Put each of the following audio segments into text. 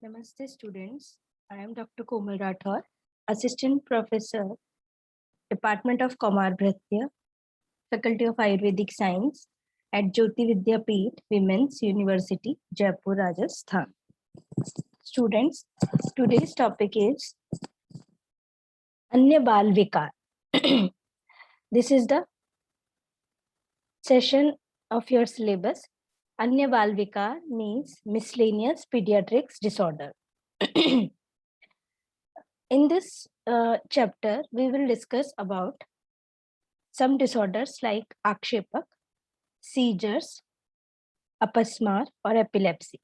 Namaste students. I am Dr. Komal Rathor, Assistant Professor, Department of Kumar Bhratya, Faculty of Ayurvedic Science at Jyoti Vidya Peeth, Women's University, Jaipur, Rajasthan. Students, today's topic is Anya Bal Vikar. This is the session of your syllabus. Anya Bal Vikar means miscellaneous pediatrics disorder. In this chapter, we will discuss about some disorders like akshepak, seizures, apasmar, or epilepsy.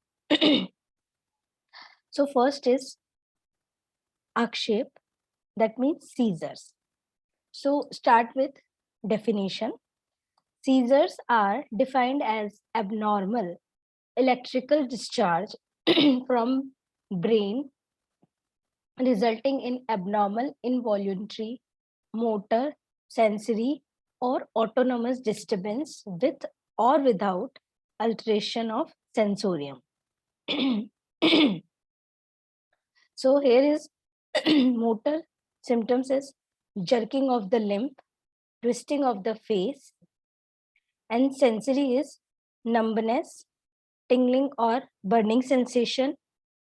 So first is akshep, that means seizures. So start with definition. Seizures are defined as abnormal electrical discharge from brain resulting in abnormal involuntary motor, sensory, or autonomous disturbance with or without alteration of sensorium. So here is motor symptoms is jerking of the limb, twisting of the face, and sensory is numbness, tingling or burning sensation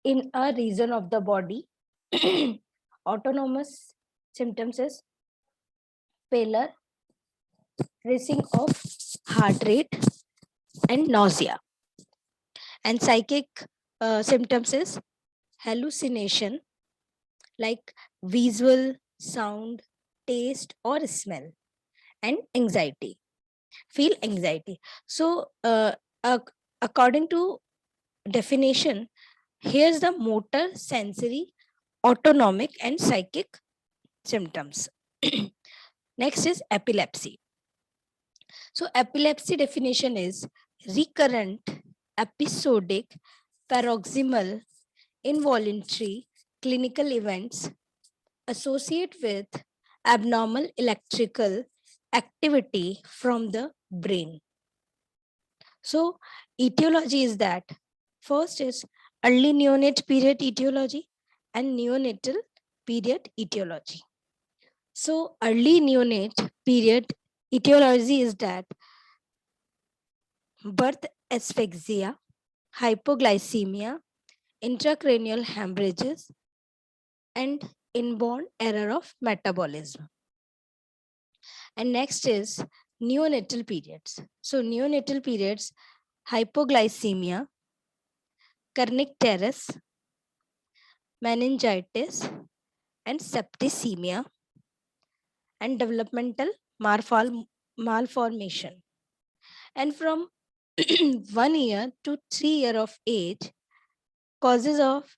in a region of the body. Autonomous symptoms is pallor, racing of heart rate, and nausea. And psychic symptoms is hallucination like visual, sound, taste, or smell, and anxiety. Feel anxiety. So, according to definition, here's the motor, sensory, autonomic, and psychic symptoms. Next is epilepsy. So, epilepsy definition is recurrent, episodic, paroxysmal, involuntary clinical events associate with abnormal electrical activity from the brain. So, etiology is that first is early neonate period etiology and neonatal period etiology. So, early neonate period etiology is that birth asphyxia, hypoglycemia, intracranial hemorrhages, and inborn error of metabolism. And next is neonatal periods. So neonatal periods, hypoglycemia, kernicterus, meningitis, and septicemia, and developmental malformation. And from 1 year to 3 year of age, causes of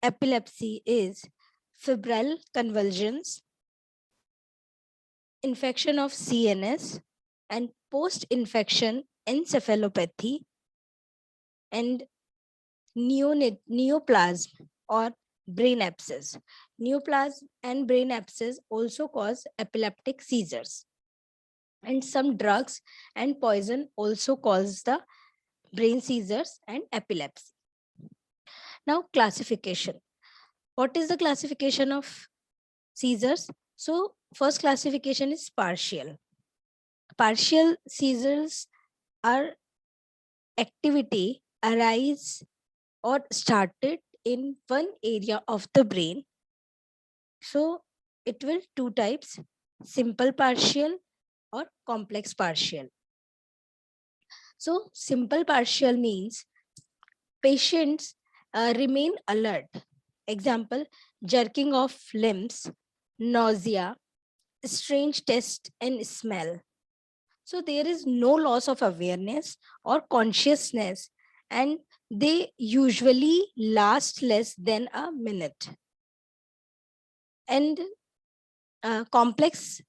epilepsy is febrile convulsions, infection of CNS, and post-infection encephalopathy, and neoplasm or brain abscess. Neoplasm and brain abscess also cause epileptic seizures. And some drugs and poison also cause the brain seizures and epilepsy. Now, classification. What is the classification of seizures? So, first classification is partial. Partial seizures are activity arise or started in one area of the brain. So it will two types, simple partial or complex partial. So simple partial means patients remain alert. Example, jerking of limbs, nausea, strange taste and smell. So there is no loss of awareness or consciousness, and they usually last less than a minute. And complex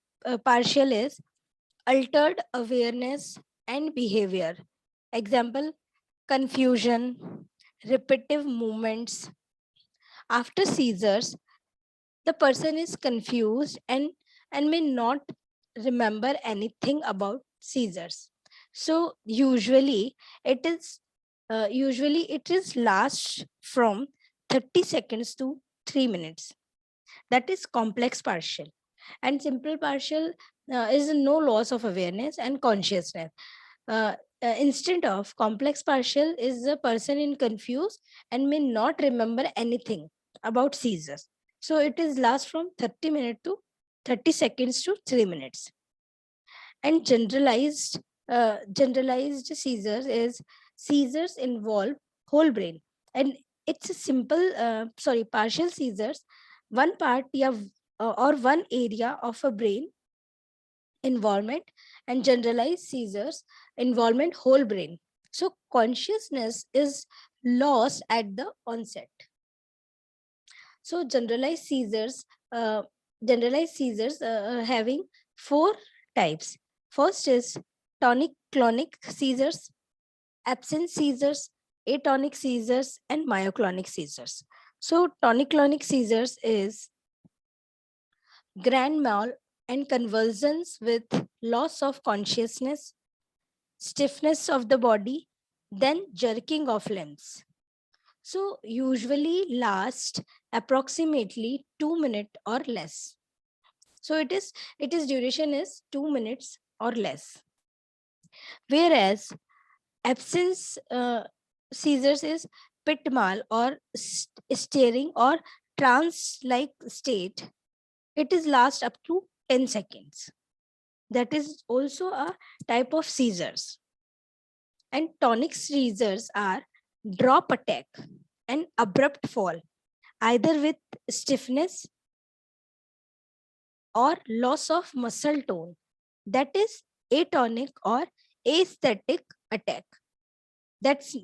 partial is altered awareness and behavior. Example, confusion, repetitive movements. After seizures, the person is confused and may not remember anything about seizures. So usually it is usually it is lasts from 30 seconds to 3 minutes. That is complex partial. And simple partial is no loss of awareness and consciousness. Instead of complex partial is the person in confused and may not remember anything about seizures. So it is last from 30 minutes to 30 seconds to 3 minutes. And generalized seizures involve whole brain, and it's a partial seizures, one part or one area of a brain involvement, and generalized seizures involvement whole brain. So consciousness is lost at the onset. So generalized seizures having four types. First is tonic clonic seizures, absence seizures, atonic seizures, and myoclonic seizures. So tonic clonic seizures is grand mal and convulsions with loss of consciousness, stiffness of the body, then jerking of limbs. So usually last approximately 2 minutes or less. So it is duration is 2 minutes or less. Whereas absence seizures is pitmal or staring or trance-like state. It is last up to 10 seconds. That is also a type of seizures. And tonic seizures are drop attack and abrupt fall, either with stiffness or loss of muscle tone. That is atonic or aesthetic attack. That's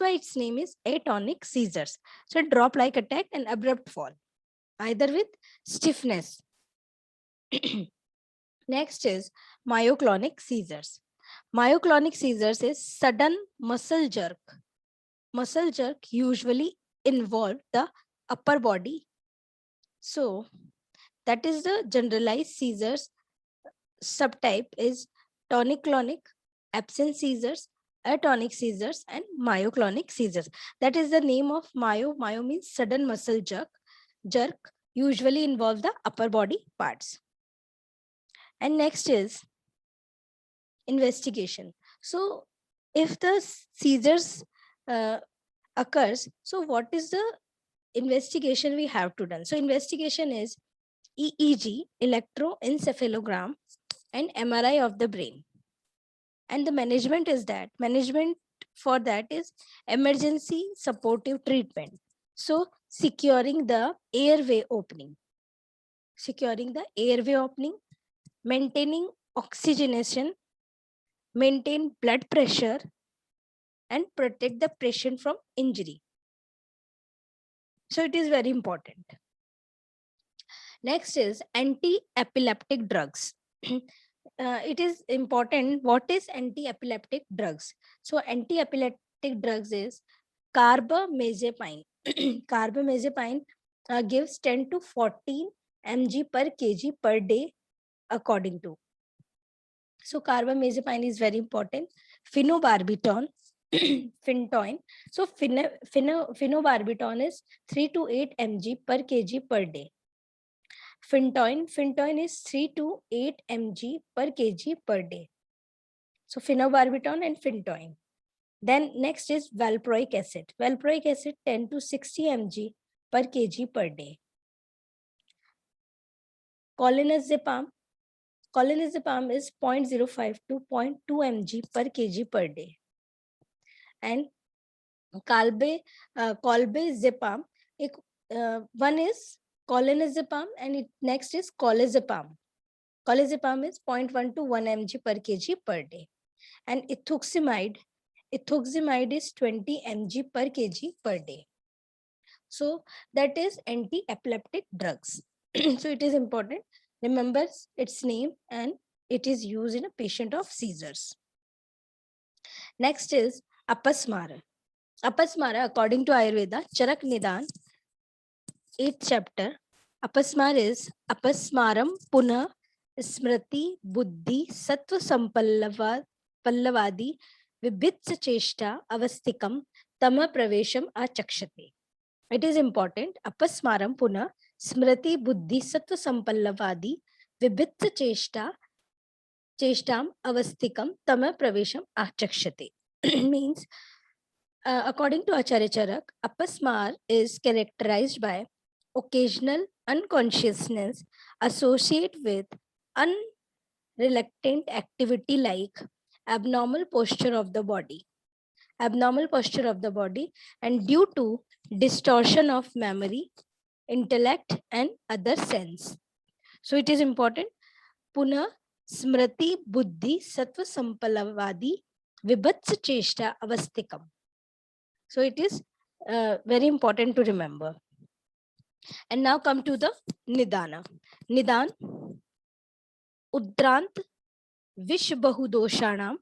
why its name is atonic seizures. So drop like attack and abrupt fall, either with stiffness. Next is myoclonic seizures. Myoclonic seizures is sudden muscle jerk. Muscle jerk usually involve the upper body. So that is the generalized seizures. Subtype is tonic-clonic, absence seizures, atonic seizures, and myoclonic seizures. That is the name of myo. Myo means sudden muscle jerk. Jerk usually involve the upper body parts. And next is investigation. So if the seizures occurs, so what is the investigation we have to done? So investigation is EEG, electroencephalogram, and MRI of the brain. And the management for that is emergency supportive treatment. So securing the airway opening, maintaining oxygenation, maintain blood pressure, and protect the patient from injury. So it is very important. Next is anti-epileptic drugs. It is important. What is anti-epileptic drugs? So anti-epileptic drugs is carbamazepine. Carbamazepine gives 10 to 14 mg per kg per day according to. So carbamazepine is very important. Phenobarbital, Fintoin. So phenobarbital is 3 to 8 mg per kg per day. Fintoin is 3 to 8 mg per kg per day. So phenobarbital and Fintoin. Then next is valproic acid. Valproic acid 10 to 60 mg per kg per day. Colinazepam. Colinazepam is 0.05 to 0.2 mg per kg per day. And colbezepam, one is colinazepam and next is colazepam. Colazepam is 0.1 to 1 mg per kg per day. And ethoxamide is 20 mg per kg per day. So that is anti-epileptic drugs. So it is important. Remember its name and it is used in a patient of seizures. Next is apasmara. Apasmara, according to Ayurveda, Charak Nidan, 8th chapter, apasmara is apasmaram punah smriti buddhi sattva sampallavadi विभित्स चेष्टा अवस्थिकम तम प्रवेशम आचक्षते. It is important. Apasmaram puna smriti buddhi sattva sampallavadi vibhitsa cheshtam avastikam tama pravesham achakshate. Means, according to Acharya Charak, apasmar is characterized by occasional unconsciousness associated with unreluctant activity like abnormal posture of the body. Abnormal posture of the body, and due to distortion of memory, intellect, and other sense. So it is important. Puna smriti buddhi sattva sampalavadi vibhats cheshta avastikam. So it is very important to remember. And now come to the nidana. Nidan udrant vishbahu doshanam.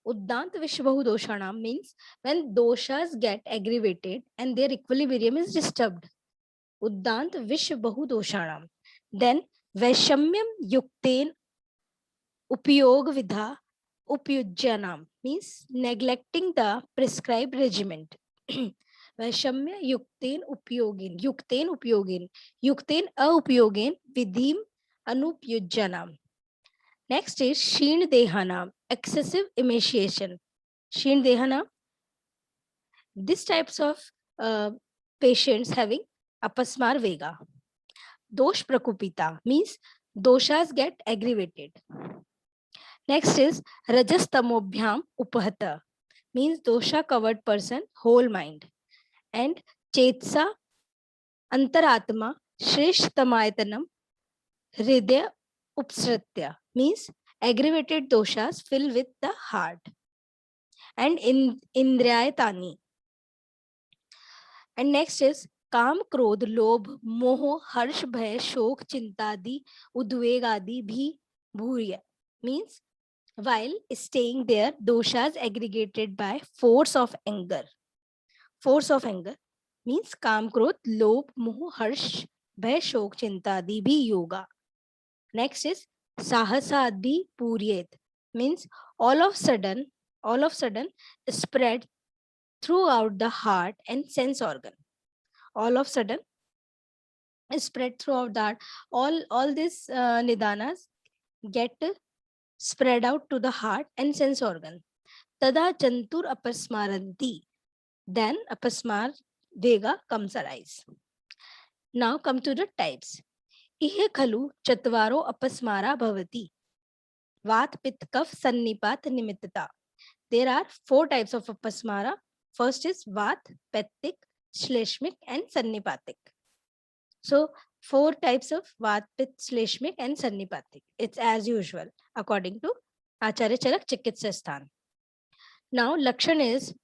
Uddant Vishvahu Doshanam means when doshas get aggravated and their equilibrium is disturbed. Uddant Vishvahu Doshanam. Then Vaishamyam Yukten Upyog Vidha Upyujyanam means neglecting the prescribed regimen. Vaishamya Yukten Upyogin. Yukten Upyogin. Yukten Aupyogin Vidhim Anupyujyanam. Next is Shin Dehana, excessive emaciation. Shin Dehana, these types of patients having apasmar vega. Dosh Prakupita means doshas get aggravated. Next is Rajas Tamobhyam Upahata means dosha covered person, whole mind. And Chetsa Antaratma Shreshtamaitanam Hridaya Upsratya means aggravated doshas fill with the heart. And Indriyatani. And next is काम क्रोध लोभ मोह हर्ष भय शोक चिंतादि उद्वेग आदि भी भूर्य means while staying there doshas aggregated by force of anger means काम क्रोध लोभ मोह हर्ष भय शोक चिंतादि भी yoga. Next is sahasadi puryet means all of sudden spread throughout the heart and sense organ. All of sudden spread throughout that. All these nidanas get spread out to the heart and sense organ. Tada jantur apasmaranti. Then apasmar vega comes arise. Now come to the types. Ihe khalu chatvaro apasmara bhavati. Vat pit kaf sannipat nimittata. There are 4 types of apasmara. First is vat, pettik, shleshmik, and sannipatik. So 4 types of vat, pit, shleshmik, and sannipatik. It's as usual according to Acharya Charak Chikitsa Sthan. Now Lakshan is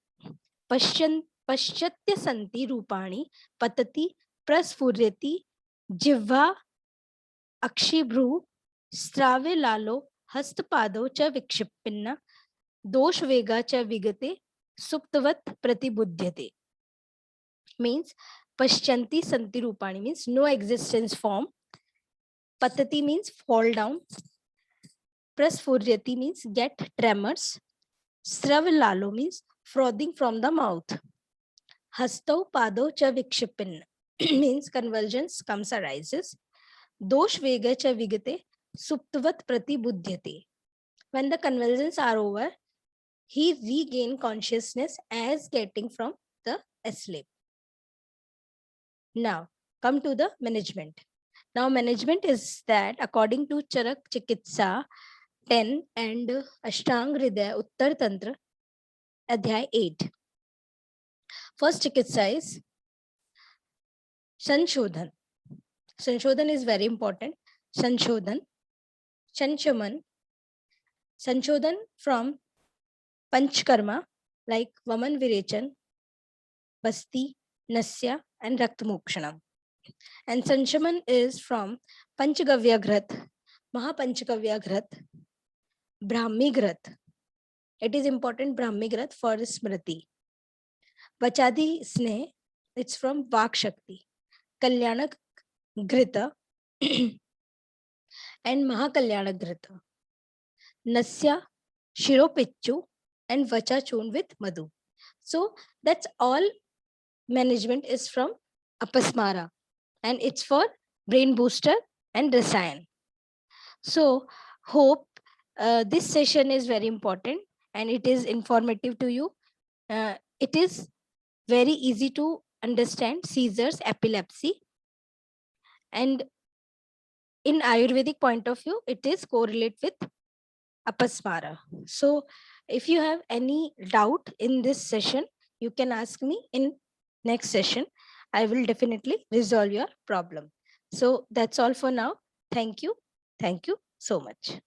paschatya santi rupani patati prasfuryati jivva akshibhru strave lalo hastapado cha vikshipinna dosh vega cha vigate suptavat pratibudhyate. Means Paschanti Santi Rupani means no existence form. Patati means fall down. Prasfuryati means get tremors. Sravilalo means frothing from the mouth. Hasto Pado cha vikshipin means convulsions comes arises. Dosh Vega cha vigate suptavat pratibudhyate. When the convulsions are over, he regain consciousness as getting from the asleep. Now, come to the management. Now, management is that according to Charak Chikitsa 10 and Ashtang Hridaya Uttar Tantra, Adhyay 8. First Chikitsa is Sanshodhan. Sanshodhan is very important. Sanshodhan, Chanchaman, Sanshodhan from Panchkarma like Vaman Virechan, Basti, Nasya, and Raktmokshanam. And Sanchaman is from Panchagavya Grat, Mahapanchagavya Grat, Brahmi Grat. It is important Brahmi Grat for Smriti. Vachadi Sneh, it's from Vak Shakti. Kalyanak Grita and Mahakalyanak Grita. Nasya Shiropichu and Vacha Churn with Madhu. So that's all management is from Apasmara, and it's for Brain Booster and Rasayan. So hope this session is very important and it is informative to you. It is very easy to understand seizures, epilepsy, and in Ayurvedic point of view, it is correlate with Apasmara. So if you have any doubt in this session, you can ask me in next session. I will definitely resolve your problem. So that's all for now. Thank you. Thank you so much.